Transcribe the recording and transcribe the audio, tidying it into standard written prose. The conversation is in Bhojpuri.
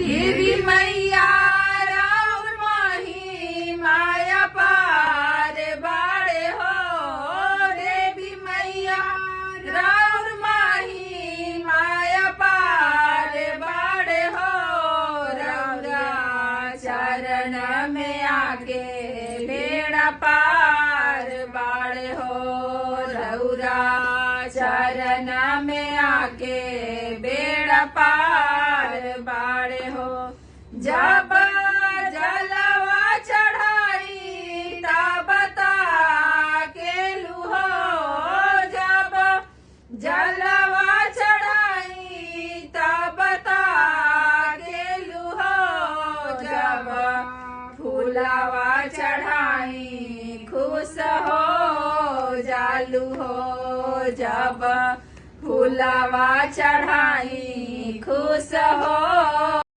देवी मैया राउर महिमा अपार बाड़े हो। देवी मैया राउर महिमा अपार बाड़े हो। रौरा चरण में आके बेड़ा पार बाड़े हो। रौरा चरण में आके बेड़ा पार बाड़े हो। जब जलवा चढ़ाई तब के लुहो। जब जलवा चढ़ाई तब के लुहो। जब फूलवा चढ़ाई खुश हो जालू हो। जब फूलवा चढ़ाई खुश हो